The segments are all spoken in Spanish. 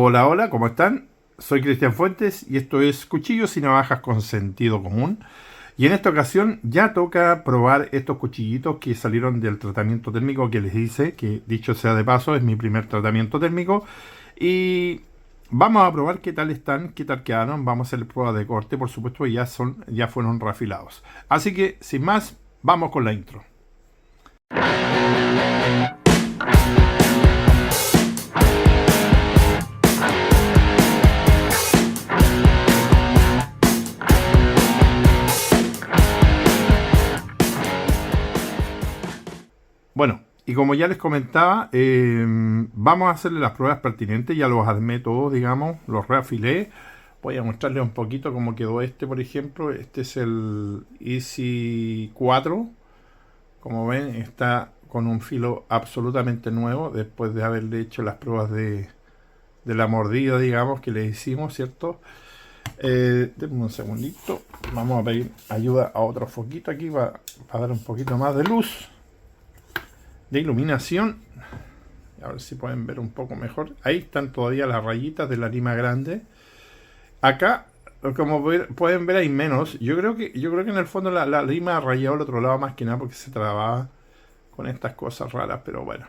Hola, hola, ¿cómo están? Soy Cristian Fuentes y esto es Cuchillos y Navajas con Sentido Común. Y en esta ocasión ya toca probar estos cuchillitos que salieron del tratamiento térmico que les hice, que dicho sea de paso es mi primer tratamiento térmico. Y vamos a probar qué tal están, qué tal quedaron. Vamos a hacer pruebas de corte, por supuesto, y ya fueron reafilados. Así que, sin más, vamos con la intro. Bueno, y como ya les comentaba, vamos a hacerle las pruebas pertinentes. Ya los armé todos, digamos, los reafilé. Voy a mostrarles un poquito cómo quedó este, por ejemplo. Este es el Easy 4. Como ven, está con un filo absolutamente nuevo después de haberle hecho las pruebas de la mordida, digamos, que le hicimos, ¿cierto? Denme un segundito. Vamos a pedir ayuda a otro foquito aquí para dar un poquito más de luz, de iluminación. A ver si pueden ver un poco mejor. Ahí están todavía las rayitas de la lima grande. Acá, como pueden ver, hay menos. Yo creo que en el fondo la lima ha rayado al otro lado más que nada porque se trababa con estas cosas raras, pero bueno.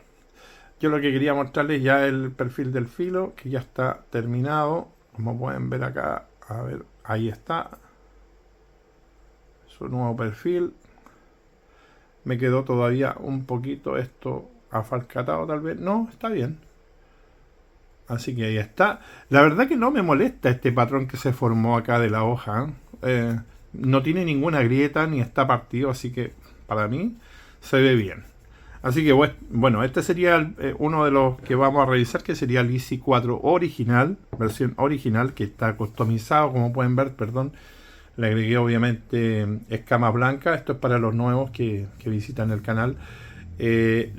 Yo lo que quería mostrarles ya el perfil del filo, que ya está terminado. Como pueden ver acá, a ver, ahí está. Su nuevo perfil. Me quedó todavía un poquito esto afalcatado tal vez. No, está bien. Así que ahí está. La verdad que no me molesta este patrón que se formó acá de la hoja. No tiene ninguna grieta ni está partido, así que para mí se ve bien. Así que bueno, este sería uno de los que vamos a revisar, que sería el Easy 4 original, versión original, que está customizado, como pueden ver, perdón. Le agregué obviamente escamas blancas. Esto es para los nuevos que visitan el canal.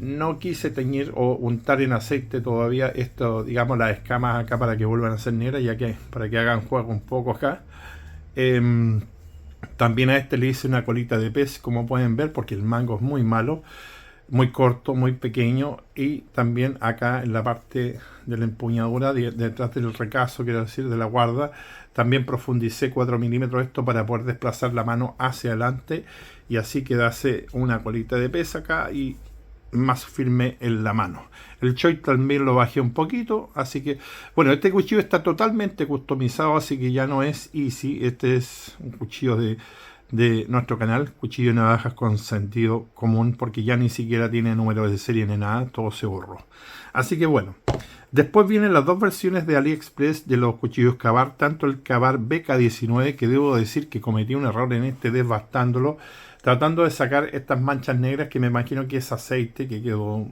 No quise teñir o untar en aceite todavía esto, digamos, las escamas acá para que vuelvan a ser negras, ya que para que hagan juego un poco acá. También a este le hice una colita de pez, como pueden ver, porque el mango es muy malo, muy corto, muy pequeño. Y también acá en la parte de la empuñadura, detrás del recazo, quiero decir, de la guarda, también profundicé 4 milímetros esto para poder desplazar la mano hacia adelante y así quedase una colita de pez acá y más firme en la mano. El choy también lo bajé un poquito, así que bueno, este cuchillo está totalmente customizado, así que ya no es easy. Este es un cuchillo de nuestro canal, cuchillo de navajas con sentido común, porque ya ni siquiera tiene número de serie ni nada, todo se borró. Así que bueno, después vienen las dos versiones de AliExpress de los cuchillos Ka-Bar, tanto el Ka-Bar BK19, que debo decir que cometí un error en este devastándolo, tratando de sacar estas manchas negras, que me imagino que es aceite que quedó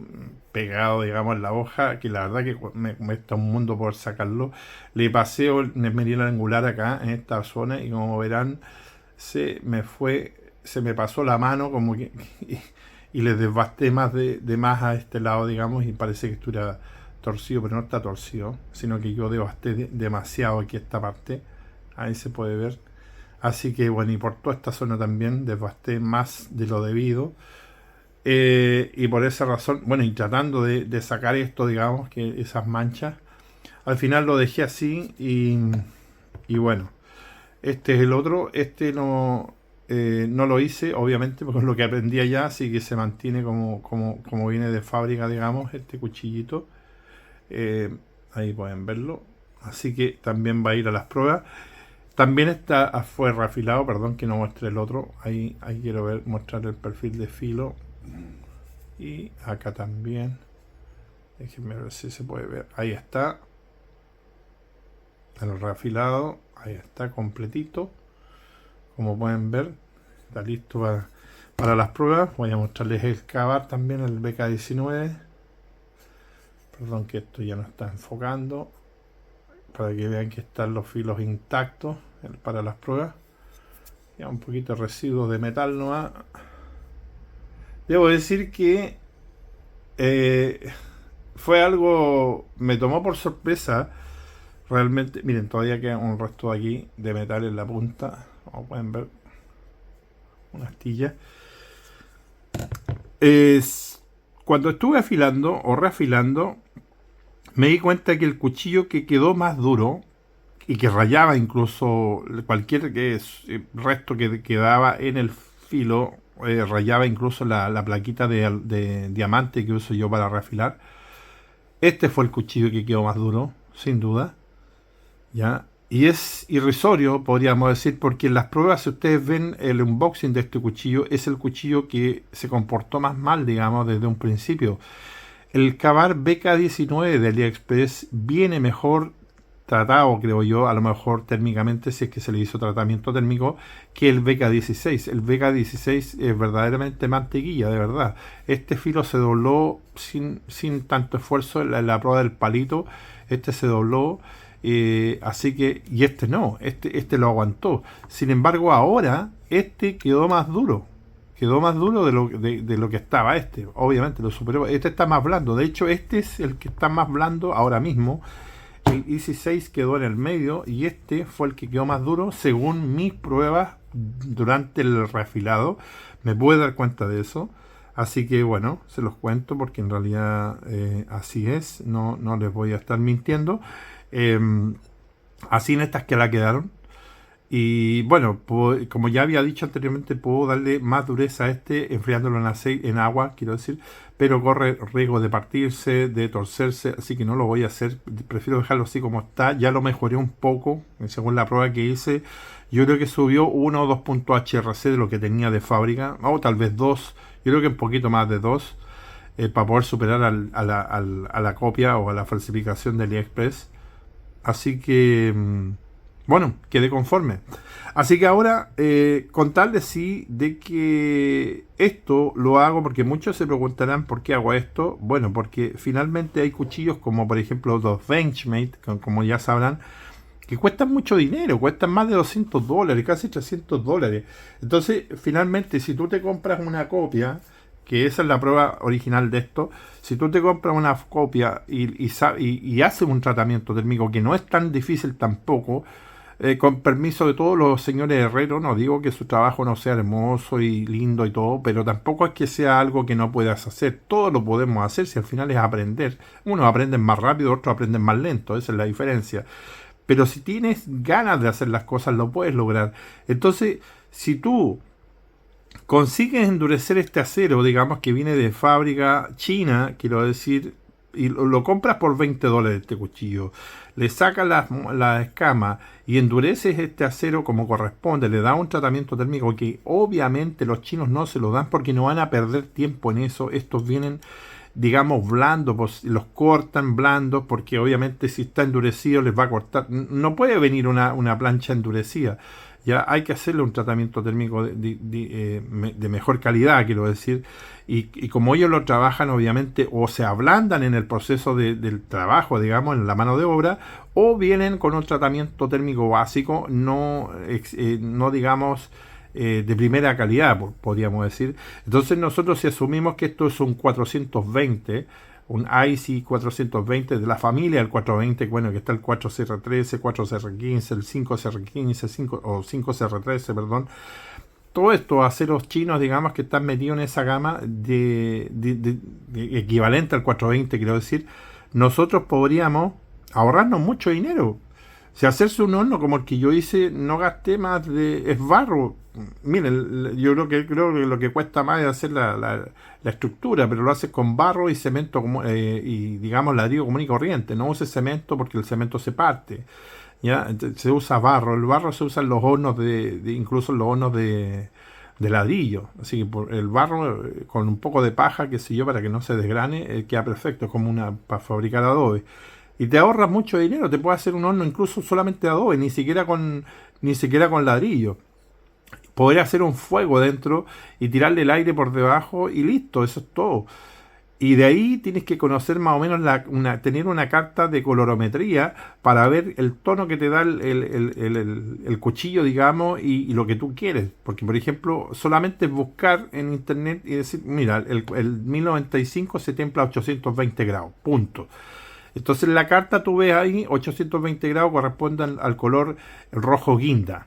pegado, digamos, en la hoja, que la verdad que me cuesta un mundo poder sacarlo. Le pasé el esmeril angular acá en esta zona y como verán se me pasó la mano como que y le desbasté de más a este lado, digamos, y parece que estuviera torcido, pero no está torcido, sino que yo devasté demasiado aquí esta parte. Ahí se puede ver. Así que bueno, y por toda esta zona también desbasté más de lo debido. Y por esa razón, bueno, y tratando de sacar esto, digamos, que esas manchas, al final lo dejé así y bueno, este es el otro. Este no lo hice, obviamente, porque es lo que aprendí allá, así que se mantiene como viene de fábrica, digamos, este cuchillito. Eh, Ahí pueden verlo. Así que también va a ir a las pruebas. También fue reafilado, perdón que no muestre el otro. Ahí quiero mostrar el perfil de filo. Y acá también. Déjenme ver si se puede ver. Ahí está. El reafilado. Ahí está completito. Como pueden ver. Está listo para las pruebas. Voy a mostrarles el Ka-Bar también, el BK19. Perdón que esto ya no está enfocando. Para que vean que están los filos intactos para las pruebas. Ya un poquito de residuos de metal nomás. Debo decir que fue algo, me tomó por sorpresa. Realmente, miren, todavía queda un resto aquí de metal en la punta. Como pueden ver, una astilla. Cuando estuve afilando o reafilando, me di cuenta que el cuchillo que quedó más duro y que rayaba incluso cualquier resto que quedaba en el filo, rayaba incluso la plaquita de diamante que uso yo para refilar. Este fue el cuchillo que quedó más duro, sin duda. ¿Ya? Y es irrisorio, podríamos decir, porque en las pruebas, si ustedes ven el unboxing de este cuchillo, es el cuchillo que se comportó más mal, digamos, desde un principio. El Ka-Bar BK19 de AliExpress viene mejor tratado, creo yo, a lo mejor térmicamente, si es que se le hizo tratamiento térmico, que el BK16. El BK16 es verdaderamente mantequilla, de verdad. Este filo se dobló sin tanto esfuerzo en la prueba del palito. Este se dobló. Así que, y este no, este lo aguantó. Sin embargo, ahora este quedó más duro. Quedó más duro de lo que estaba este. Obviamente lo superó. Este está más blando. De hecho, este es el que está más blando ahora mismo. El Easy 6 quedó en el medio y este fue el que quedó más duro según mis pruebas durante el refilado. Me pude dar cuenta de eso. Así que bueno, se los cuento porque en realidad así es. No les voy a estar mintiendo. Así en estas que la quedaron. Y bueno, como ya había dicho anteriormente, puedo darle más dureza a este enfriándolo en aceite, en agua, quiero decir, pero corre riesgo de partirse, de torcerse, así que no lo voy a hacer. Prefiero dejarlo así como está. Ya lo mejoré un poco, según la prueba que hice. Yo creo que subió 1 o 2 puntos HRC de lo que tenía de fábrica, o tal vez 2. Yo creo que un poquito más de 2, para poder superar a la copia o a la falsificación de AliExpress. Así que, bueno, quedé conforme. Así que ahora, contarles sí de que esto lo hago porque muchos se preguntarán por qué hago esto. Bueno, porque finalmente hay cuchillos como por ejemplo los Benchmade, como ya sabrán, que cuestan mucho dinero, cuestan más de $200, casi $300. Entonces, finalmente, si tú te compras una copia, que esa es la prueba original de esto, si tú te compras una copia y haces un tratamiento térmico que no es tan difícil tampoco, con permiso de todos los señores herreros, no digo que su trabajo no sea hermoso y lindo y todo, pero tampoco es que sea algo que no puedas hacer. Todo lo podemos hacer si al final es aprender. Unos aprenden más rápido, otros aprenden más lento, esa es la diferencia. Pero si tienes ganas de hacer las cosas, lo puedes lograr. Entonces, si tú consigues endurecer este acero, digamos que viene de fábrica china, quiero decir, y lo compras por $20 este cuchillo, le sacas la escama y endureces este acero como corresponde, le das un tratamiento térmico que obviamente los chinos no se lo dan porque no van a perder tiempo en eso. Estos vienen, digamos, blandos, pues los cortan blandos porque obviamente si está endurecido les va a cortar. No puede venir una plancha endurecida. Ya hay que hacerle un tratamiento térmico de mejor calidad, quiero decir. Y como ellos lo trabajan, obviamente, o se ablandan en el proceso del trabajo, digamos, en la mano de obra, o vienen con un tratamiento térmico básico, no digamos, de primera calidad, podríamos decir. Entonces nosotros si asumimos que esto es un 420, un IC 420 de la familia del 420, bueno, que está el 4CR13, 4CR15, el 5CR15, o 5CR13, perdón. Todos estos aceros chinos, digamos, que están metidos en esa gama de equivalente al 420, quiero decir, nosotros podríamos ahorrarnos mucho dinero. Si hacerse un horno como el que yo hice, no gasté más es barro. Miren, yo creo que lo que cuesta más es hacer la estructura, pero lo haces con barro y cemento y digamos ladrillo común y corriente. No uses cemento porque el cemento se parte. ¿Ya? Entonces, se usa barro. El barro se usa en los hornos incluso en los hornos de ladrillo. Así que por el barro con un poco de paja, qué sé yo, para que no se desgrane, queda perfecto, es como para fabricar adobe. Y te ahorras mucho dinero, te puedes hacer un horno incluso solamente de adobe, ni siquiera con ladrillo. Poder hacer un fuego dentro y tirarle el aire por debajo y listo, eso es todo. Y de ahí tienes que conocer más o menos tener una carta de colorometría para ver el tono que te da el cuchillo, digamos, y lo que tú quieres. Porque, por ejemplo, solamente buscar en internet y decir, mira, el 1095 se templa a 820 grados, punto. Entonces en la carta tú ves ahí 820 grados corresponden al color rojo guinda.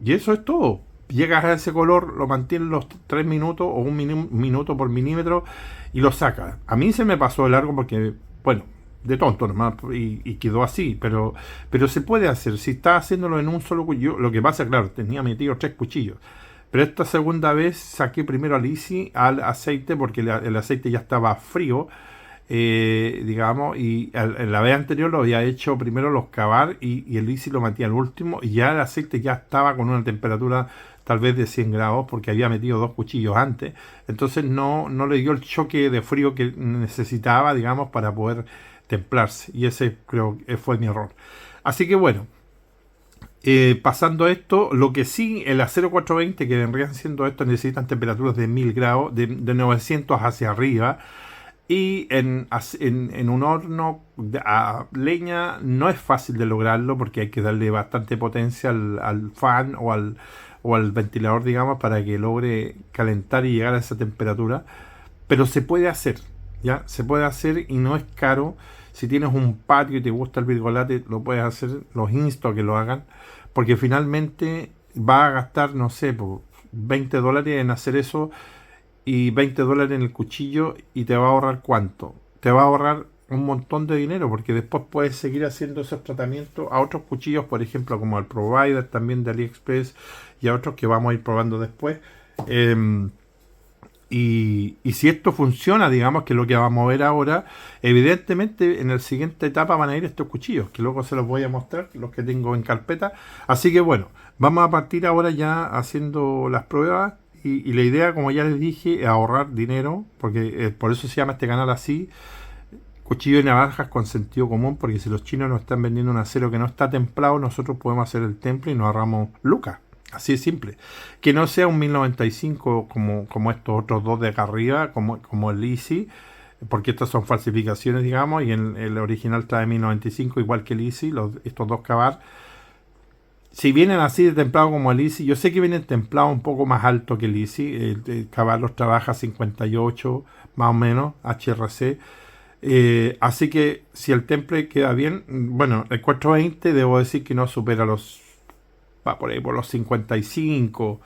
Y eso es todo. Llegas a ese color, lo mantienes los 3 minutos o 1 minuto por milímetro y lo sacas. A mí se me pasó de largo porque, bueno, de tonto nomás y quedó así, pero se puede hacer. Si está haciéndolo en un solo cuchillo, lo que pasa, claro, tenía metido 3 cuchillos. Pero esta segunda vez saqué primero al Easy al aceite porque el aceite ya estaba frío, digamos, y en la vez anterior lo había hecho primero los cavar y el Easy lo metí al último y ya el aceite ya estaba con una temperatura tal vez de 100 grados porque había metido 2 cuchillos antes, entonces no le dio el choque de frío que necesitaba, digamos, para poder templarse, y ese creo que fue mi error. Así que bueno, pasando esto, lo que sí, el acero 420 que vendrían siendo estos necesitan temperaturas de 1000 grados, de 900 hacia arriba, y en un horno a leña no es fácil de lograrlo porque hay que darle bastante potencia al fan o al ventilador, digamos, para que logre calentar y llegar a esa temperatura. Pero se puede hacer, ¿ya? Se puede hacer y no es caro. Si tienes un patio y te gusta el virgolate, lo puedes hacer. Los insto a que lo hagan porque finalmente va a gastar, no sé, por $20 en hacer eso y $20 en el cuchillo y te va a ahorrar ¿cuánto? Te va a ahorrar un montón de dinero porque después puedes seguir haciendo esos tratamientos a otros cuchillos, por ejemplo como al Provider también de AliExpress y a otros que vamos a ir probando después. Y si esto funciona, digamos que es lo que vamos a ver ahora, evidentemente en la siguiente etapa van a ir estos cuchillos, que luego se los voy a mostrar, los que tengo en carpeta. Así que bueno, vamos a partir ahora ya haciendo las pruebas. Y la idea, como ya les dije, es ahorrar dinero, porque por eso se llama este canal así, cuchillo y navajas con sentido común, porque si los chinos nos están vendiendo un acero que no está templado, nosotros podemos hacer el temple y nos ahorramos lucas. Así de simple. Que no sea un 1095 como estos otros dos de acá arriba, como el Easy, porque estas son falsificaciones, digamos, y el original trae 1095 igual que el Easy, estos dos cavar. Si vienen así de templado como el Easy, yo sé que vienen templados un poco más alto que el Easy. El Caballos trabaja 58 más o menos, HRC. Así que si el temple queda bien, bueno, el 420 debo decir que no supera va por ahí por los 55,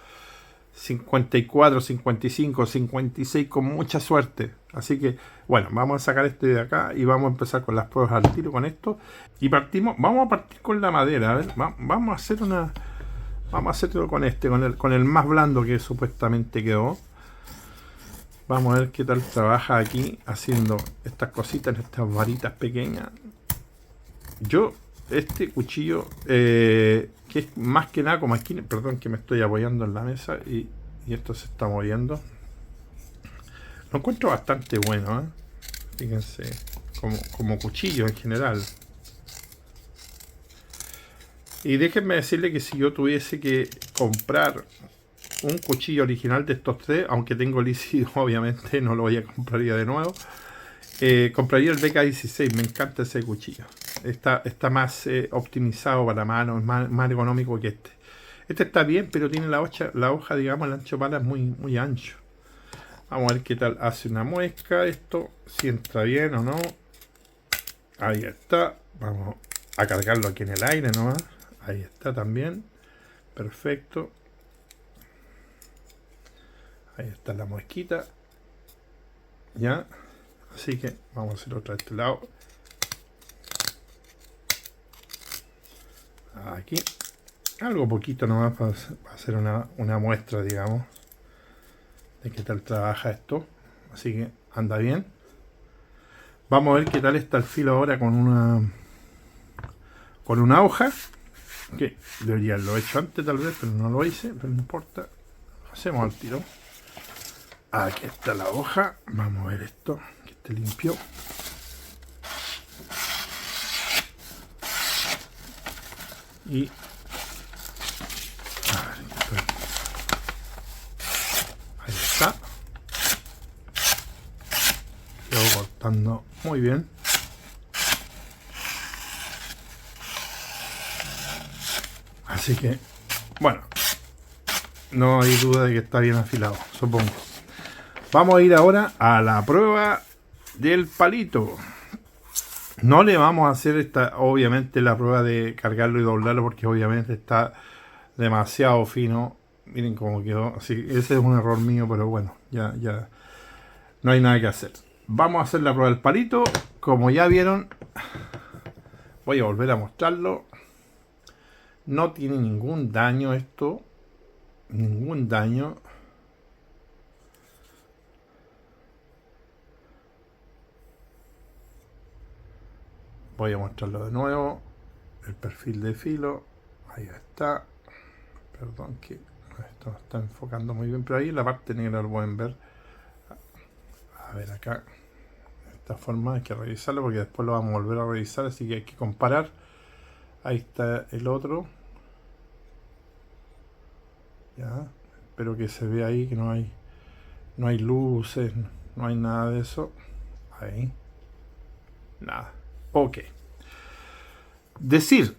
54, 55, 56 con mucha suerte. Así que bueno, vamos a sacar este de acá y vamos a empezar con las pruebas al tiro con esto. Y vamos a partir con la madera. A ver, vamos a hacerlo con con el más blando que supuestamente quedó. Vamos a ver qué tal trabaja aquí haciendo estas cositas en estas varitas pequeñas. Este cuchillo, que es más que nada como aquí, perdón que me estoy apoyando en la mesa y esto se está moviendo. Lo encuentro bastante bueno, ¿eh? Fíjense, como cuchillo en general. Y déjenme decirle que si yo tuviese que comprar un cuchillo original de estos tres, aunque tengo el Easy, obviamente no lo voy a compraría de nuevo, compraría el BK16. Me encanta ese cuchillo. Está más optimizado para mano, es más económico que este. Este está bien, pero tiene la hoja, digamos, el ancho pala es muy ancho. Vamos a ver qué tal hace una muesca esto, si entra bien o no. Ahí está. Vamos a cargarlo aquí en el aire nomás. Ahí está también. Perfecto. Ahí está la muesquita. Ya. Así que vamos a hacer otra de este lado. Aquí. Algo poquito nomás para hacer una muestra, digamos, de qué tal trabaja esto. Así que anda bien. Vamos a ver qué tal está el filo ahora con una hoja. Que debería haberlo hecho antes tal vez, pero no lo hice, pero no importa. Hacemos al tiro. Aquí está la hoja. Vamos a ver esto, que esté limpio. Y ahí está. Quedo cortando muy bien. Así que, bueno, no hay duda de que está bien afilado, supongo. Vamos a ir ahora a la prueba del palito. No le vamos a hacer obviamente la prueba de cargarlo y doblarlo porque obviamente está demasiado fino. Miren cómo quedó. Así que ese es un error mío, pero bueno, ya no hay nada que hacer. Vamos a hacer la prueba del palito como ya vieron, voy a volver a mostrarlo. No tiene ningún daño esto, ningún daño. Voy a mostrarlo de nuevo. El perfil de filo, ahí está. Perdón que esto no está enfocando muy bien, pero ahí en la parte negra lo pueden ver. A ver acá, de esta forma hay que revisarlo porque después lo vamos a volver a revisar, así que hay que comparar. Ahí está el otro. Ya, espero que se vea ahí que no hay luces, no hay nada de eso. Ahí, nada. Ok. Decir,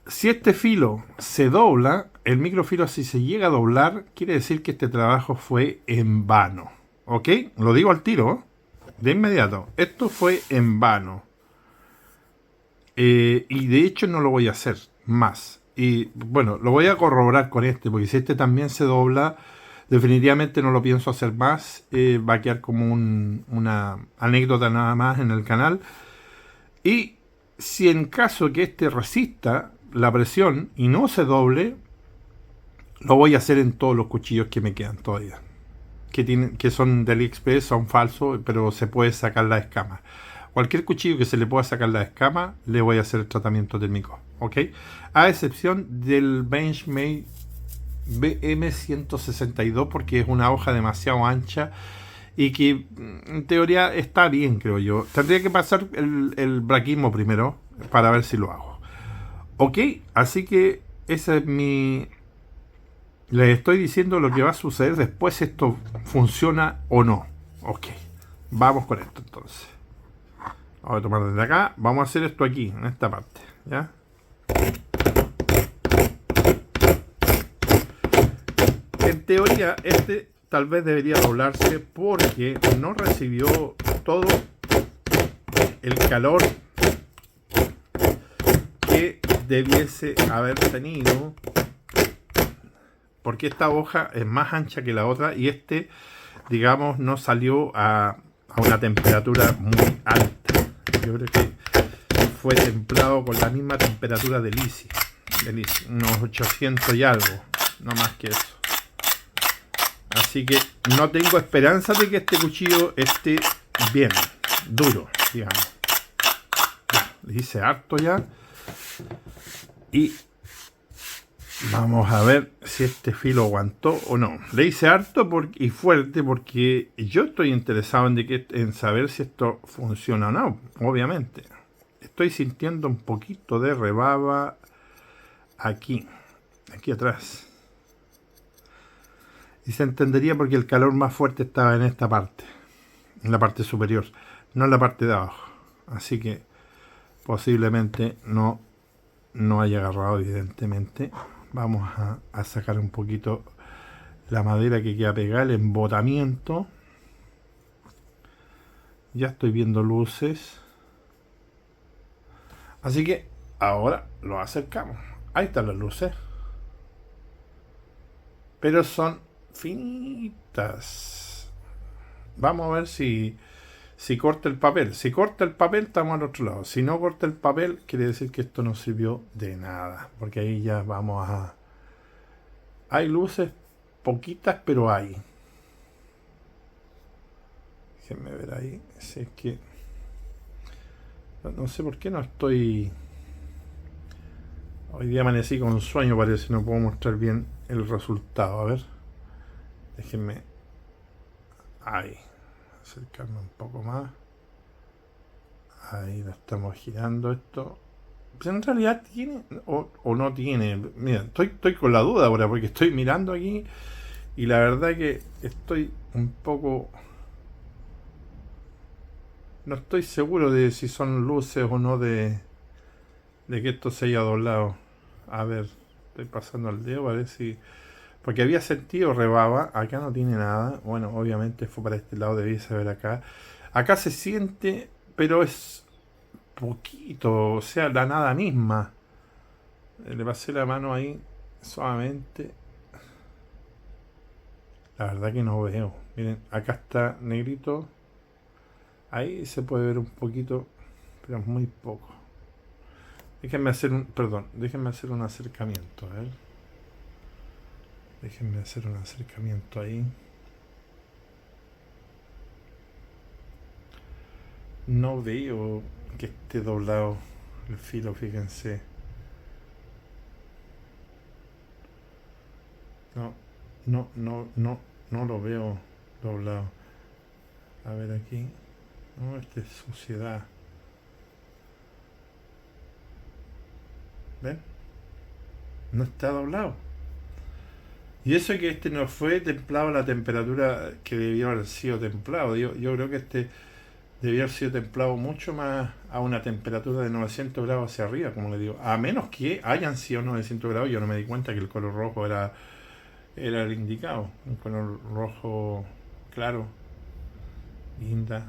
si este filo se dobla, el microfilo si se llega a doblar, quiere decir que este trabajo fue en vano. ¿Ok? Lo digo al tiro, de inmediato. Esto fue en vano. Y de hecho no lo voy a hacer más. Y bueno, lo voy a corroborar con este, porque si este también se dobla, definitivamente no lo pienso hacer más. Va a quedar como una anécdota nada más en el canal. Y si en caso que este resista la presión y no se doble, lo voy a hacer en todos los cuchillos que me quedan todavía. Que son de AliExpress, son falsos, pero se puede sacar la escama. Cualquier cuchillo que se le pueda sacar la escama, le voy a hacer el tratamiento térmico. ¿Ok? A excepción del Benchmade BM162, porque es una hoja demasiado ancha y que en teoría está bien, creo yo. Tendría que pasar el braquismo primero para ver si lo hago. ¿Ok? Así que esa es mi... Les estoy diciendo lo que va a suceder después si esto funciona o no. Ok, vamos con esto entonces. Vamos a tomar desde acá. Vamos a hacer esto aquí, en esta parte. ¿Ya? En teoría, este tal vez debería doblarse porque no recibió todo el calor que debiese haber tenido. Porque esta hoja es más ancha que la otra y este, digamos, no salió a una temperatura muy alta. Yo creo que fue templado con la misma temperatura del ISI, unos 800 y algo, no más que eso. Así que no tengo esperanza de que este cuchillo esté bien, duro, digamos. Le hice harto ya. Y vamos a ver si este filo aguantó o no. Le hice harto y fuerte porque yo estoy interesado en saber si esto funciona o no, obviamente. Estoy sintiendo un poquito de rebaba aquí atrás. Y se entendería porque el calor más fuerte estaba en esta parte, en la parte superior, no en la parte de abajo. Así que posiblemente no haya agarrado, evidentemente. Vamos a sacar un poquito la madera que queda pegada, el embotamiento. Ya estoy viendo luces. Así que ahora lo acercamos. Ahí están las luces. Pero son finitas. Vamos a ver si corta el papel. Si corta el papel, estamos al otro lado. Si no corta el papel, quiere decir que esto no sirvió de nada. Porque ahí ya vamos a... Hay luces, poquitas, pero hay. Déjenme ver ahí. Si es que... No sé por qué no estoy... Hoy día amanecí con un sueño, parece. No puedo mostrar bien el resultado. A ver. Déjenme... Ahí. Acercarme un poco más. Ahí lo estamos girando esto. Pues en realidad tiene o no tiene. Mira, estoy con la duda ahora porque estoy mirando aquí y la verdad que estoy un poco... No estoy seguro de si son luces o no de que esto se haya doblado. A ver, estoy pasando al dedo a ver si... Porque había sentido rebaba, acá no tiene nada. Bueno, obviamente fue para este lado, debiese ver acá. Acá se siente, pero es poquito, o sea, la nada misma. Le pasé la mano ahí suavemente. La verdad que no veo. Miren, acá está negrito. Ahí se puede ver un poquito, pero muy poco. Déjenme hacer déjenme hacer un acercamiento, a ver. Déjenme hacer un acercamiento ahí. No veo que esté doblado el filo, fíjense. No, no lo veo doblado. A ver aquí. No, esta es suciedad. ¿Ven? No está doblado. Y eso que este no fue templado a la temperatura que debió haber sido templado. Yo creo que este debió haber sido templado mucho más a una temperatura de 900 grados hacia arriba, como le digo. A menos que hayan sido 900 grados, yo no me di cuenta que el color rojo era el indicado. Un color rojo claro, linda.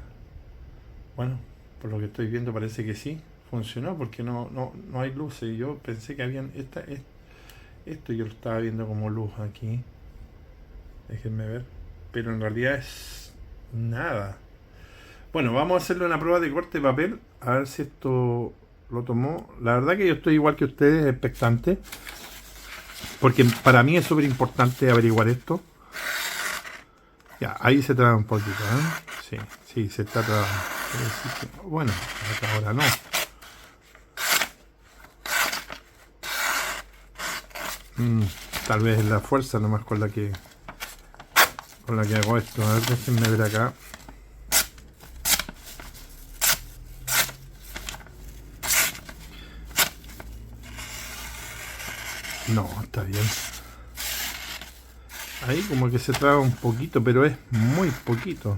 Bueno, por lo que estoy viendo parece que sí funcionó, porque no hay luces. Yo pensé que habían esto yo lo estaba viendo como luz aquí. Déjenme ver. Pero en realidad es nada. Bueno, vamos a hacerle una prueba de corte de papel. A ver si esto lo tomó. La verdad que yo estoy igual que ustedes, expectante. Porque para mí es súper importante averiguar esto. Ya, ahí se traba un poquito, ¿eh? Sí, se está trabando. Bueno, hasta ahora no. Tal vez es la fuerza nomás con la que hago esto. A ver, déjenme ver acá. No, está bien. Ahí como que se traba un poquito, pero es muy poquito.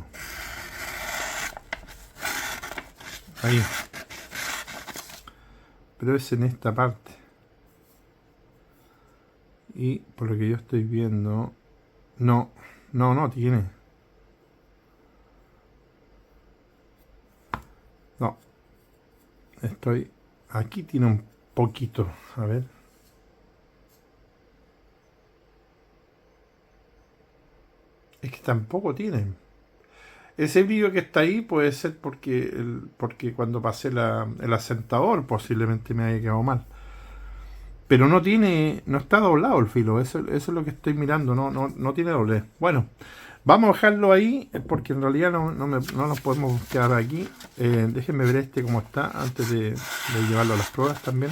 Ahí. Pero es en esta parte. Y por lo que yo estoy viendo... No tiene. No. Aquí tiene un poquito. A ver. Es que tampoco tiene. Ese brillo que está ahí puede ser porque cuando pasé el asentador posiblemente me haya quedado mal. Pero no está doblado el filo, eso es lo que estoy mirando, no tiene doblez. Bueno, vamos a dejarlo ahí porque en realidad no nos podemos quedar aquí. Déjenme ver cómo está antes de llevarlo a las pruebas también.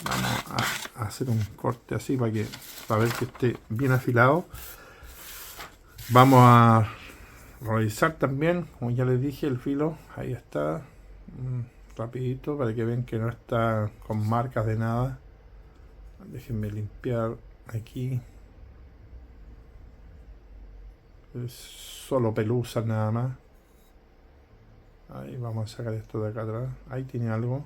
Vamos a hacer un corte así para ver que esté bien afilado. Vamos a revisar también, como ya les dije, el filo. Ahí está, rapidito para que vean que no está con marcas de nada. Déjenme limpiar aquí. Es solo pelusa nada más. Ahí vamos a sacar esto de acá atrás. Ahí tiene algo.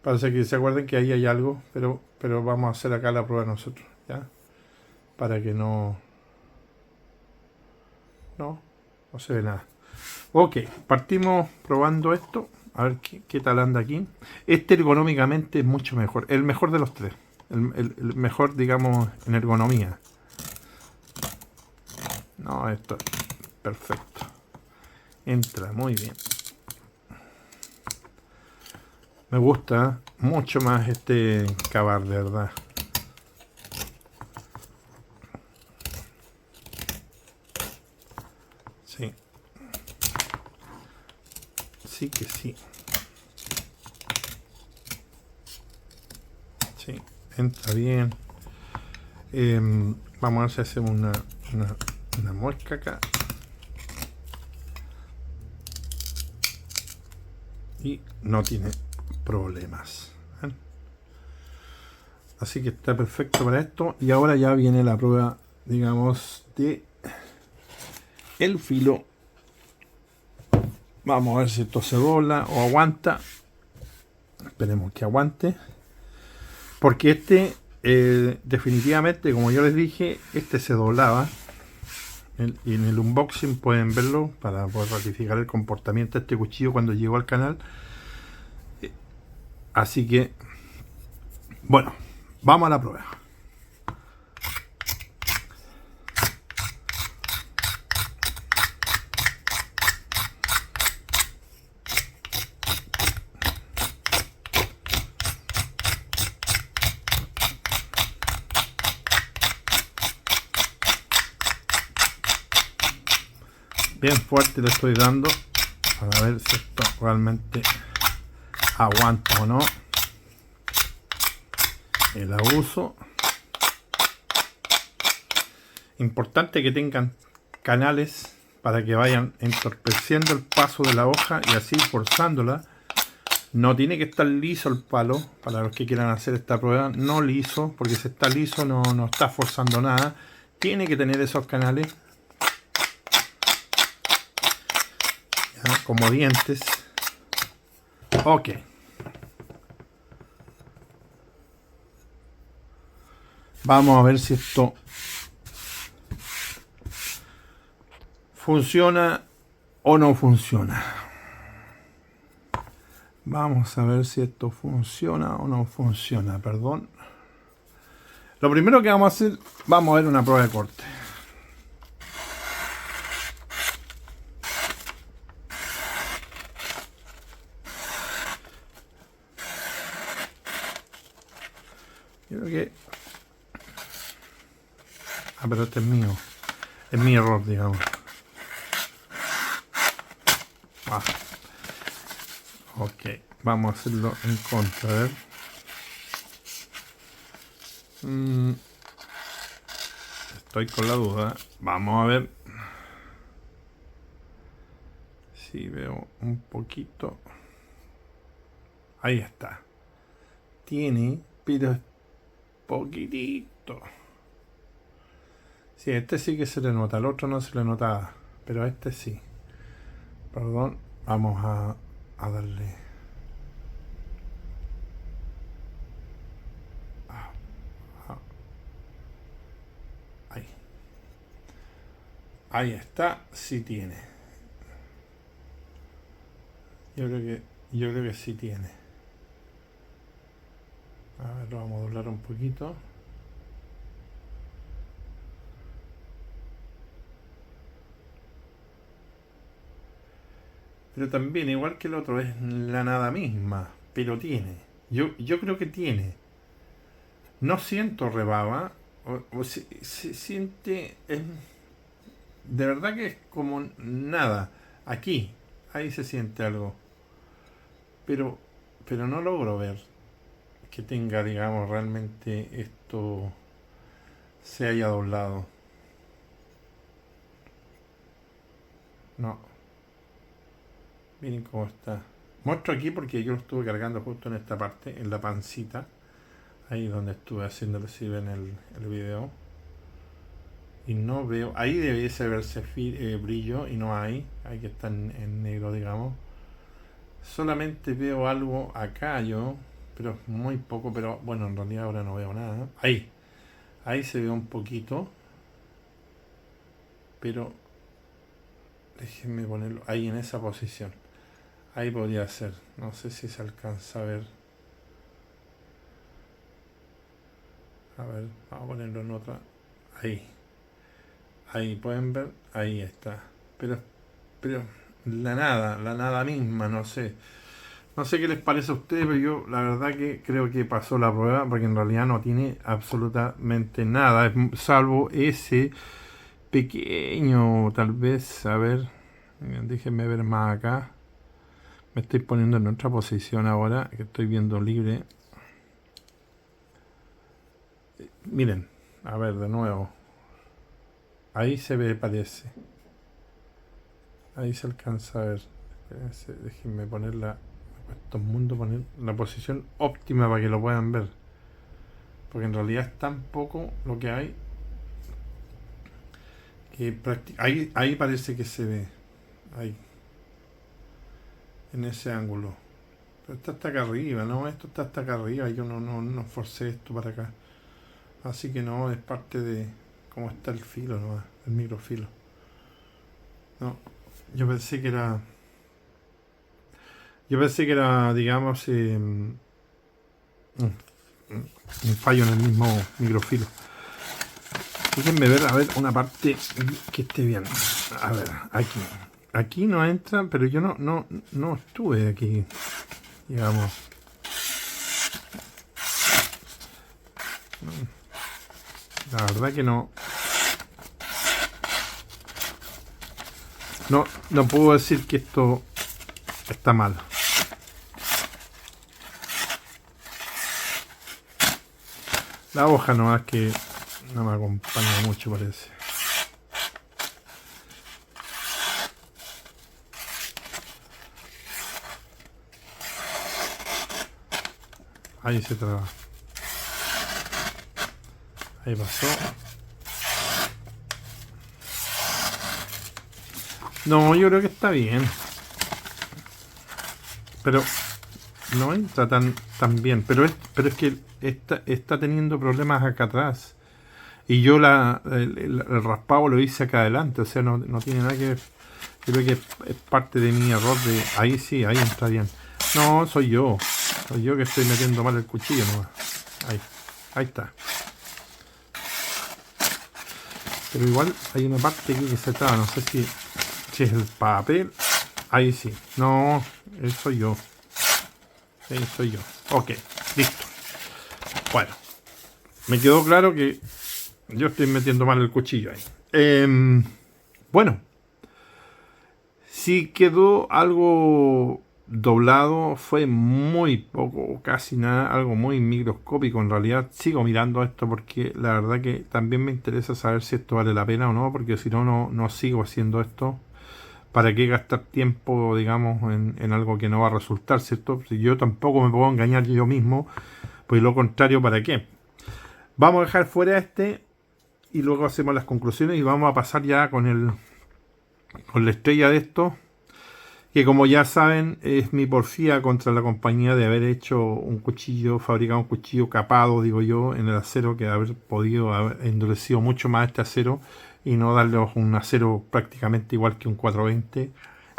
Parece que se acuerden que ahí hay algo, pero vamos a hacer acá la prueba nosotros, ¿ya? Para que no se ve nada. Ok, partimos probando esto. A ver qué tal anda aquí. Este ergonómicamente es mucho mejor. El mejor de los tres. El mejor, digamos, en ergonomía. No, esto es perfecto. Entra muy bien. Me gusta mucho más este Ka-Bar, de verdad. Sí. Sí que sí. Sí, entra bien. Vamos a ver si hacemos una muesca acá. Y no tiene problemas. ¿Eh? Así que está perfecto para esto. Y ahora ya viene la prueba, digamos, de el filo. Vamos a ver si esto se dobla o aguanta. Esperemos que aguante. Porque definitivamente, como yo les dije, se doblaba. Y en el unboxing pueden verlo para poder ratificar el comportamiento de este cuchillo cuando llegó al canal. Así que, bueno, vamos a la prueba. bien fuerte le estoy dando para ver si esto realmente aguanta o no el abuso. Importante que tengan canales para que vayan entorpeciendo el paso de la hoja y así forzándola. No tiene que estar liso el palo, para los que quieran hacer esta prueba, no liso, porque si está liso no está forzando nada. Tiene que tener esos canales, ¿ya? Como dientes. Ok. Vamos a ver si esto funciona o no funciona. Vamos a ver si esto funciona o no funciona, perdón. Lo primero que vamos a hacer, vamos a ver una prueba de corte. Yo creo que... Ah, pero este es mío. Es mi error, digamos. Ah. Ok, vamos a hacerlo en contra, a ver. Estoy con la duda. Vamos a ver si veo un poquito. Ahí está. Tiene, pero es poquitito. Sí, este sí que se le nota. Al otro no se le notaba, pero a este sí. Perdón, vamos a darle. Ahí. Ahí está, sí tiene. Yo creo que sí tiene. A ver, lo vamos a doblar un poquito. Pero también, igual que el otro, es la nada misma. Pero tiene. Yo creo que tiene. No siento rebaba. O se siente... de verdad que es como nada. Aquí. Ahí se siente algo. Pero no logro ver que tenga, digamos, realmente esto se haya doblado. No. Miren cómo está. Muestro aquí porque yo lo estuve cargando justo en esta parte, en la pancita. Ahí donde estuve haciéndolo, si ven el video. Y no veo, ahí debiese verse brillo y no hay. Hay que estar en negro, digamos. Solamente veo algo acá yo, pero es muy poco, pero bueno, en realidad ahora no veo nada. Ahí se ve un poquito. Pero déjenme ponerlo ahí en esa posición. Ahí podría ser. No sé si se alcanza a ver. A ver, vamos a ponerlo en otra. Ahí. Ahí pueden ver. Ahí está. Pero la nada misma, no sé. No sé qué les parece a ustedes, pero yo la verdad que creo que pasó la prueba porque en realidad no tiene absolutamente nada, salvo ese pequeño, tal vez, a ver, déjenme ver más acá. Me estoy poniendo en otra posición ahora, que estoy viendo libre. Miren, a ver, de nuevo. Ahí se ve, parece. Ahí se alcanza a ver. Espérense, déjenme poner poner la posición óptima para que lo puedan ver. Porque en realidad es tan poco lo que hay que ahí parece que se ve. Ahí. En ese ángulo. Pero está hasta acá arriba, ¿no? Esto está hasta acá arriba. Yo no forcé esto para acá. Así que no, es parte de cómo está el filo, ¿no? El microfilo. No, yo pensé que era... digamos, un fallo en el mismo microfilo. Déjenme ver, a ver, una parte que esté bien. A ver, aquí. Aquí no entra, pero yo no estuve aquí, digamos. La verdad que no. no puedo decir que esto está mal. La hoja nomás que no me acompaña mucho, parece. Ahí se traba. Ahí pasó. No, yo creo que está bien. Pero no entra tan bien. Pero es que está teniendo problemas acá atrás. Y yo el raspado lo hice acá adelante. O sea, no tiene nada que ver. Creo que es parte de mi error de... Ahí sí, ahí entra bien. No, soy yo. Soy yo que estoy metiendo mal el cuchillo nomás. Ahí está. Pero igual hay una parte aquí que se traba. No sé si es el papel. Ahí sí. No, soy yo. Sí, soy yo. Ok, listo. Bueno, me quedó claro que yo estoy metiendo mal el cuchillo ahí. Bueno, si quedó algo doblado, fue muy poco, casi nada, algo muy microscópico. En realidad sigo mirando esto porque la verdad que también me interesa saber si esto vale la pena o no, porque si no, no sigo haciendo esto. ¿Para qué gastar tiempo, digamos, en algo que no va a resultar, cierto? Si yo tampoco me puedo engañar yo mismo, pues lo contrario, ¿para qué? Vamos a dejar fuera este y luego hacemos las conclusiones y vamos a pasar ya con la estrella de esto, que como ya saben es mi porfía contra la compañía de haber hecho fabricado un cuchillo capado, digo yo, en el acero, que haber podido haber endurecido mucho más este acero y no darle un acero prácticamente igual que un 420,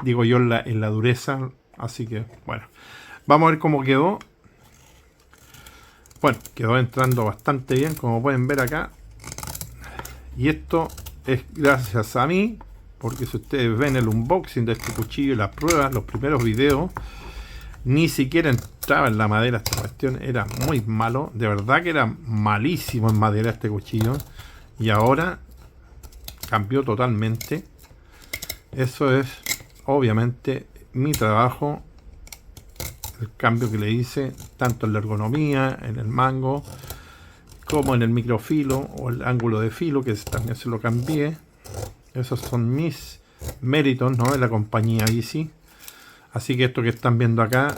digo yo, en la dureza. Así que bueno, vamos a ver cómo quedó. Bueno, quedó entrando bastante bien, como pueden ver acá. Y esto es gracias a mí, porque si ustedes ven el unboxing de este cuchillo y las pruebas, los primeros videos, ni siquiera entraba en la madera esta cuestión. Era muy malo, de verdad que era malísimo en madera este cuchillo. Y ahora cambió totalmente. Eso es obviamente mi trabajo, el cambio que le hice tanto en la ergonomía, en el mango, como en el microfilo o el ángulo de filo, que también se lo cambié. Esos son mis méritos, ¿no?, de la compañía Easy. Así que esto que están viendo acá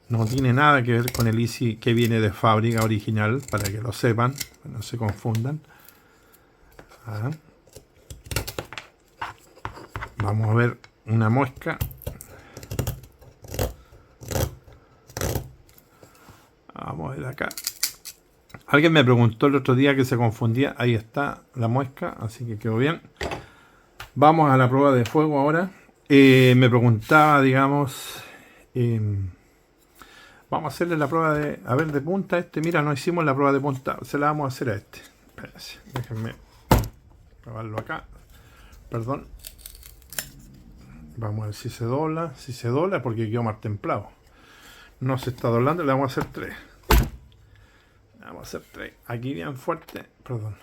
no tiene nada que ver con el Easy que viene de fábrica original, para que lo sepan, no se confundan. Vamos a ver una muesca. Vamos a ver acá. Alguien me preguntó el otro día que se confundía. Ahí está la muesca, así que quedó bien. Vamos a la prueba de fuego ahora. Me preguntaba, digamos, vamos a hacerle la prueba de punta a este. Mira, no hicimos la prueba de punta, se la vamos a hacer a este. Espérense, déjenme probarlo acá. Perdón. Vamos a ver si se dobla. Si se dobla, porque quedó más templado. No se está doblando, le vamos a hacer 3. Vamos a hacer 3. Aquí bien fuerte. Perdón.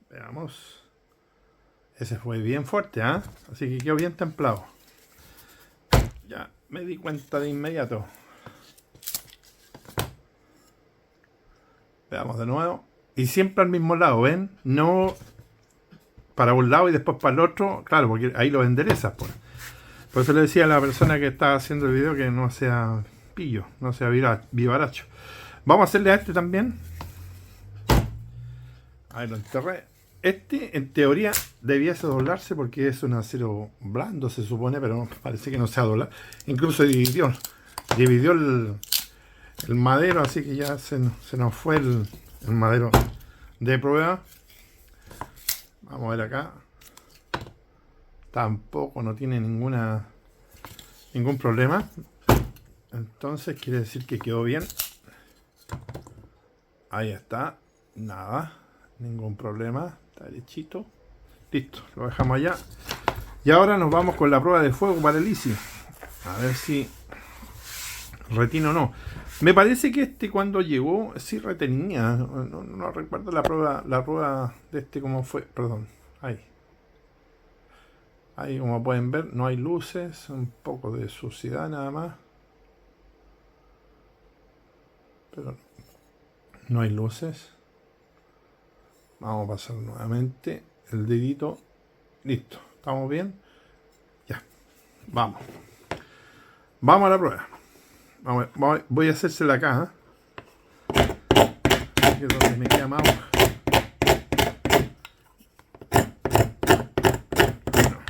Veamos. Ese fue bien fuerte, ¿ah? Así que quedó bien templado. Ya me di cuenta de inmediato. Veamos de nuevo. Y siempre al mismo lado, ¿ven? No para un lado y después para el otro. Claro, porque ahí lo enderezas, pues. Por eso le decía a la persona que estaba haciendo el video que no sea pillo, no sea vivaracho. Vamos a hacerle a este también. Ahí lo enterré. Este, en teoría, debiese doblarse porque es un acero blando, se supone, pero parece que no se ha doblado. Incluso dividió el madero, así que ya se nos fue el madero de prueba. Vamos a ver acá. Tampoco no tiene ningún problema. Entonces quiere decir que quedó bien. Ahí está. Nada. Ningún problema. Está derechito. Listo. Lo dejamos allá. Y ahora nos vamos con la prueba de fuego para el Easy. A ver si retino o no. Me parece que este cuando llegó sí retenía. No recuerdo la rueda de este cómo fue. Perdón. Ahí. Ahí como pueden ver no hay luces. Un poco de suciedad nada más. Pero no hay luces. Vamos a pasar nuevamente el dedito. Listo. ¿Estamos bien? Ya. Vamos. Vamos a la prueba. Voy a hacérsela acá. Que es donde me queda más hoja.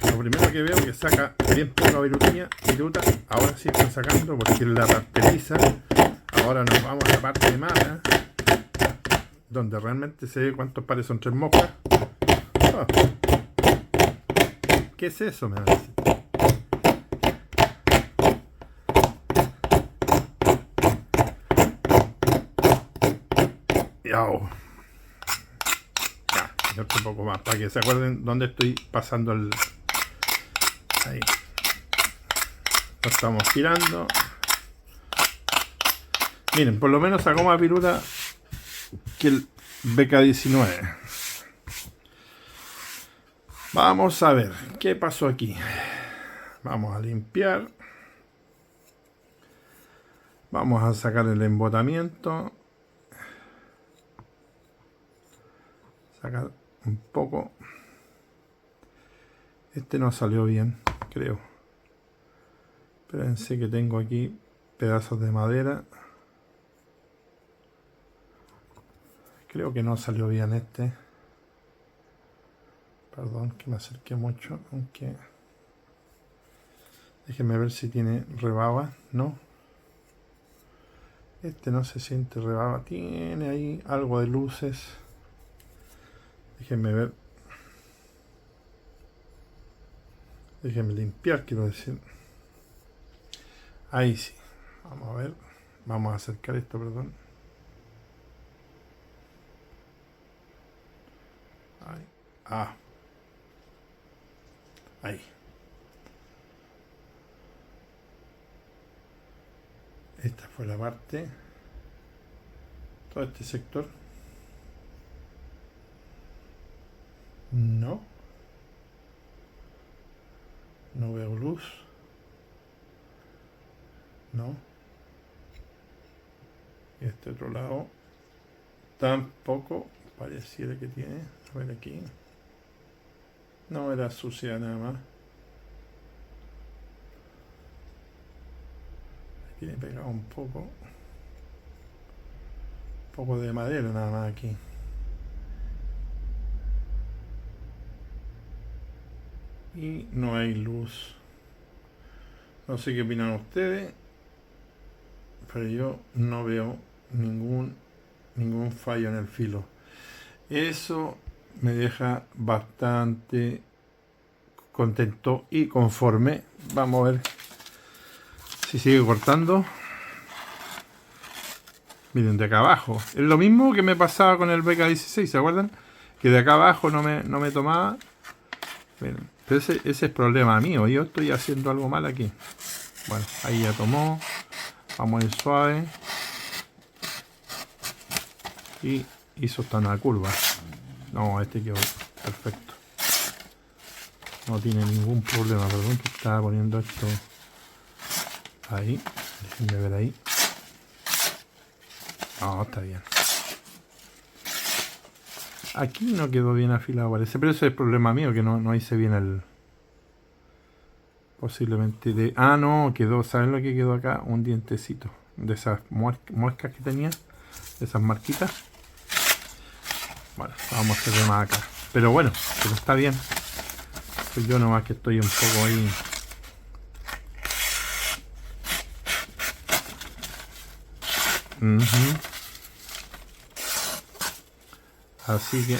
Lo primero que veo es que saca bien poca viruta. Ahora sí están sacando porque la rasteriza. Ahora nos vamos a la parte de mala, donde realmente se ve cuántos pares son 3 moscas. Oh. ¿Qué es eso? Me va a decir. Ya, otro poco más para que se acuerden dónde estoy pasando el. Ahí. Lo estamos girando. Miren, por lo menos sacó más viruta que el BK19. Vamos a ver qué pasó aquí. Vamos a limpiar. Vamos a sacar el embotamiento. Sacar un poco. Este no salió bien, creo. Espérense que tengo aquí pedazos de madera. Creo que no salió bien este. Perdón que me acerqué mucho, aunque... Déjenme ver si tiene rebaba, ¿no? Este no se siente rebaba, tiene ahí algo de luces. Déjenme ver. Déjenme limpiar, quiero decir. Ahí sí. Vamos a ver. Vamos a acercar esto, perdón. Ahí. Ah. Ahí. Esta fue la parte. Todo este sector. No. No veo luz. No. Y este otro lado tampoco pareciera que tiene. A ver aquí. No, era sucia nada más. Tiene pegado un poco de madera nada más aquí. Y no hay luz. No sé qué opinan ustedes, pero yo no veo ningún fallo en el filo. Eso me deja bastante contento y conforme. Vamos a ver si sigue cortando. Miren, de acá abajo. Es lo mismo que me pasaba con el BK16, ¿se acuerdan? Que de acá abajo no me tomaba. Miren, pero ese es problema mío. Yo estoy haciendo algo mal aquí. Bueno, ahí ya tomó. Vamos a ir suave. Y hizo esta una curva. No, este quedó perfecto. No tiene ningún problema. Perdón que estaba poniendo esto ahí. Déjenme ver ahí. No, está bien. Aquí no quedó bien afilado, parece. Pero ese es el problema mío, que no hice bien el... Posiblemente de... Ah, no, quedó... ¿Saben lo que quedó acá? Un dientecito. De esas muescas que tenía. De esas marquitas. Bueno, vamos a hacer más acá. Pero bueno, pero está bien. Soy yo nomás que estoy un poco ahí... Así que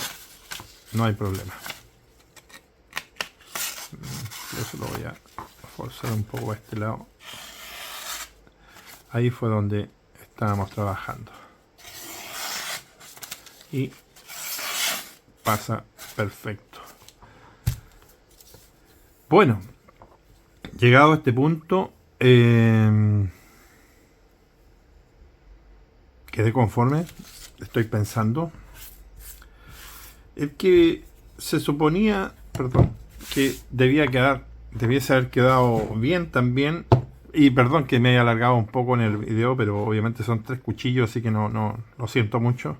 no hay problema. Eso lo voy a forzar un poco a este lado. Ahí fue donde estábamos trabajando. Y pasa perfecto. Bueno, llegado a este punto, quedé conforme. Estoy pensando. El que se suponía, perdón, que debiese haber quedado bien también. Y perdón que me haya alargado un poco en el video, pero obviamente son 3 cuchillos, así que no lo siento mucho.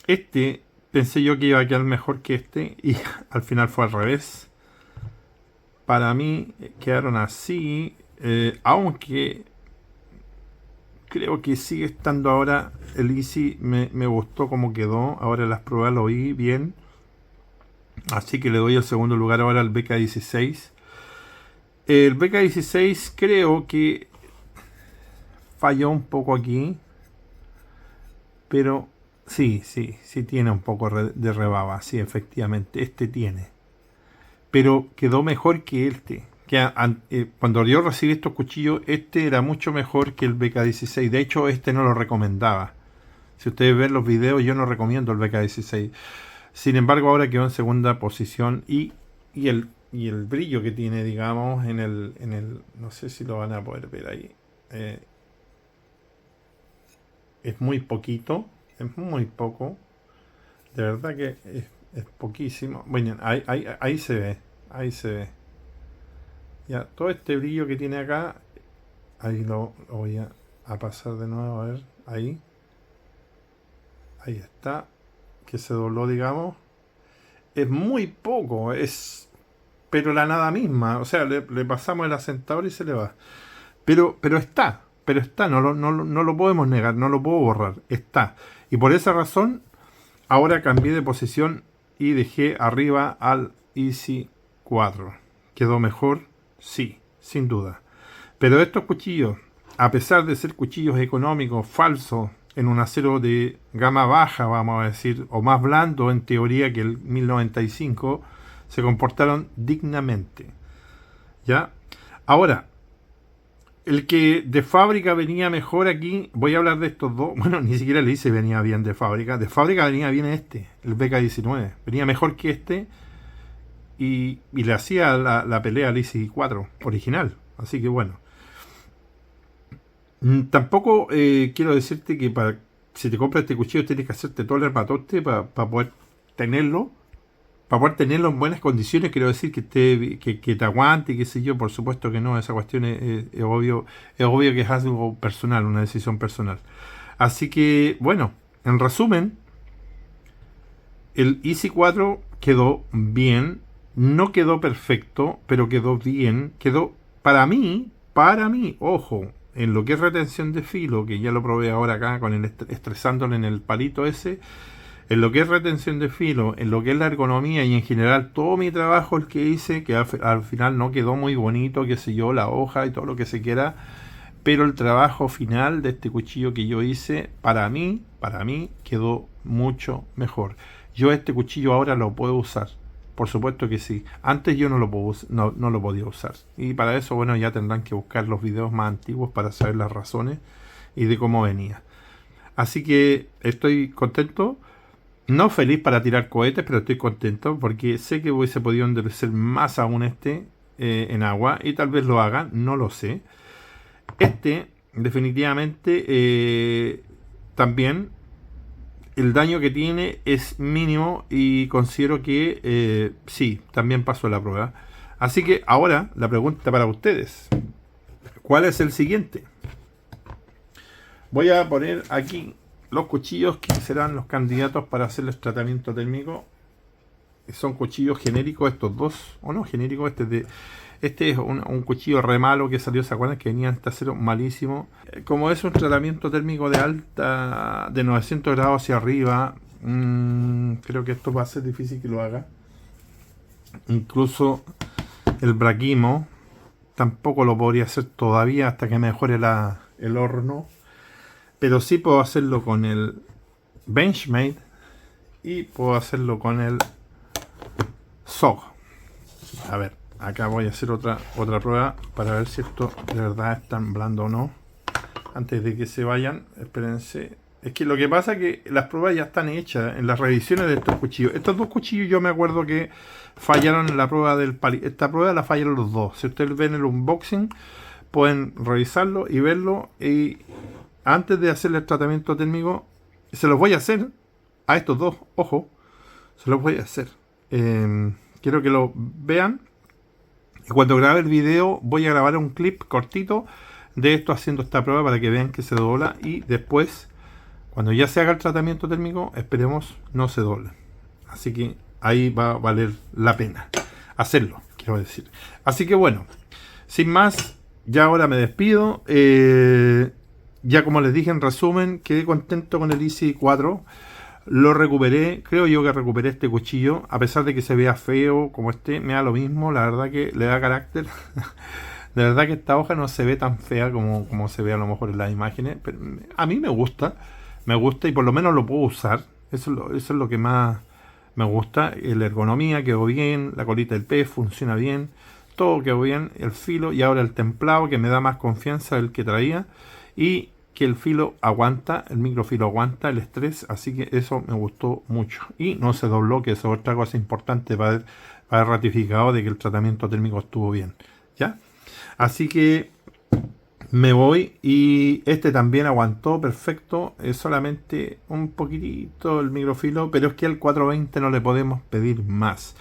Este pensé yo que iba a quedar mejor que este y al final fue al revés. Para mí quedaron así, aunque creo que sigue estando ahora el Easy, me gustó como quedó. Ahora las pruebas lo vi bien, así que le doy el segundo lugar ahora al BK16. El BK16 creo que falló un poco aquí, pero sí tiene un poco de rebaba, sí, efectivamente, este tiene. Pero quedó mejor que este. Cuando yo recibí estos cuchillos, este era mucho mejor que el BK16. De hecho, este no lo recomendaba. Si ustedes ven los videos, yo no recomiendo el BK16. Sin embargo, ahora quedó en segunda posición y el brillo que tiene, digamos, en el no sé si lo van a poder ver ahí. Es muy poquito, es muy poco. De verdad que es poquísimo. Bueno, ahí se ve, ahí se ve. Ya, todo este brillo que tiene acá, ahí lo voy a pasar de nuevo, a ver, ahí está, que se dobló, digamos. Es muy poco, pero la nada misma, o sea, le pasamos el asentador y se le va. Pero está, no lo podemos negar, no lo puedo borrar, está. Y por esa razón, ahora cambié de posición y dejé arriba al Easy 4. ¿Quedó mejor? Sí, sin duda. Pero estos cuchillos, a pesar de ser cuchillos económicos, falsos, en un acero de gama baja, vamos a decir, o más blando en teoría que el 1095, se comportaron dignamente. ¿Ya? Ahora, el que de fábrica venía mejor aquí, voy a hablar de estos dos. Bueno, ni siquiera le hice venía bien de fábrica. De fábrica venía bien este, el BK19. Venía mejor que este y le hacía la pelea al Easy 4 original. Así que bueno. Tampoco quiero decirte que si te compras este cuchillo tienes que hacerte todo el armatoste para poder tenerlo. Para poder tenerlo en buenas condiciones, quiero decir que te aguante, qué sé yo. Por supuesto que no, esa cuestión es obvio que es algo personal, una decisión personal. Así que, bueno, en resumen, el Easy 4 quedó bien, no quedó perfecto, pero quedó bien, quedó para mí, ojo, en lo que es retención de filo, que ya lo probé ahora acá con el estresándole en el palito ese. En lo que es retención de filo, en lo que es la ergonomía y en general todo mi trabajo el que hice, que al final no quedó muy bonito, qué sé yo, la hoja y todo lo que se quiera, pero el trabajo final de este cuchillo que yo hice, para mí quedó mucho mejor. Yo este cuchillo ahora lo puedo usar, por supuesto que sí. Antes yo no lo podía usar. Y para eso, bueno, ya tendrán que buscar los videos más antiguos para saber las razones y de cómo venía. Así que estoy contento. No feliz para tirar cohetes, pero estoy contento porque sé que hubiese podido endurecer más aún en agua y tal vez lo haga, no lo sé. Definitivamente, también el daño que tiene es mínimo y considero que sí, también pasó la prueba. Así que ahora la pregunta para ustedes: ¿cuál es el siguiente? Voy a poner aquí los cuchillos que serán los candidatos para hacerles tratamiento térmico. Son cuchillos genéricos estos dos, o no genéricos, este es un cuchillo re malo que salió, ¿se acuerdan? Que venía en este acero malísimo. Como es un tratamiento térmico de 900 grados hacia arriba, creo que esto va a ser difícil que lo haga. Incluso el braquimo tampoco lo podría hacer todavía hasta que mejore el horno. Pero sí puedo hacerlo con el Benchmade y puedo hacerlo con el SOG. A ver, acá voy a hacer otra prueba para ver si esto de verdad es tan blando o no. Antes de que se vayan, espérense. Es que lo que pasa es que las pruebas ya están hechas en las revisiones de estos cuchillos. Estos dos cuchillos yo me acuerdo que fallaron en la prueba del palito. Esta prueba la fallaron los dos. Si ustedes ven el unboxing, pueden revisarlo y verlo. Y antes de hacerle el tratamiento térmico, se los voy a hacer a estos dos, ojo, se los voy a hacer. Quiero que lo vean. Y cuando grabe el video, voy a grabar un clip cortito de esto haciendo esta prueba para que vean que se dobla. Y después, cuando ya se haga el tratamiento térmico, esperemos no se doble. Así que ahí va a valer la pena hacerlo, quiero decir. Así que bueno, sin más, ya ahora me despido. Ya como les dije en resumen, quedé contento con el Easy 4. Lo recuperé, creo yo que recuperé este cuchillo. A pesar de que se vea feo como este, me da lo mismo. La verdad que le da carácter. De verdad que esta hoja no se ve tan fea como se ve a lo mejor en las imágenes. Pero a mí me gusta y por lo menos lo puedo usar. Eso es lo que más me gusta. La ergonomía quedó bien, la colita del pez funciona bien, todo quedó bien, el filo y ahora el templado que me da más confianza del que traía y que el filo aguanta, el microfilo aguanta el estrés, así que eso me gustó mucho y no se dobló, que eso es otra cosa importante para haber ratificado de que el tratamiento térmico estuvo bien, ¿ya? Así que me voy y este también aguantó perfecto, es solamente un poquitito el microfilo, pero es que al 420 no le podemos pedir más.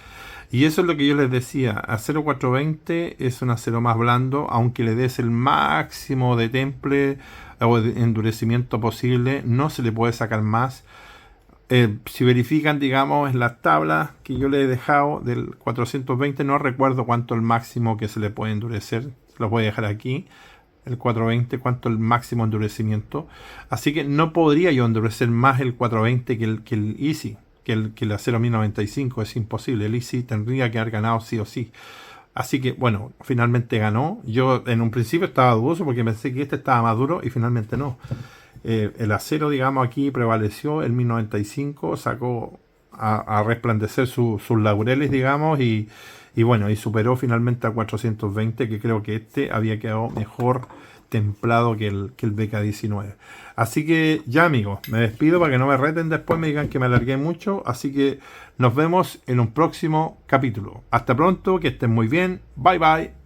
Y eso es lo que yo les decía, acero 420 es un acero más blando, aunque le des el máximo de temple o de endurecimiento posible, no se le puede sacar más. Si verifican, digamos, en las tablas que yo le he dejado del 420, no recuerdo cuánto el máximo que se le puede endurecer, los voy a dejar aquí. El 420, cuánto el máximo endurecimiento. Así que no podría yo endurecer más el 420 que el Easy, que el acero 1095. Es imposible. El Easy tendría que haber ganado sí o sí. Así que, bueno, finalmente ganó. Yo en un principio estaba dudoso porque pensé que este estaba más duro y finalmente no. El acero, digamos, aquí prevaleció. El 1095 sacó a resplandecer sus laureles, digamos, y bueno, y superó finalmente a 420, que creo que este había quedado mejor templado que el BK19. Así que ya, amigos, me despido para que no me reten después, me digan que me alargué mucho. Así que nos vemos en un próximo capítulo. Hasta pronto, que estén muy bien. Bye bye.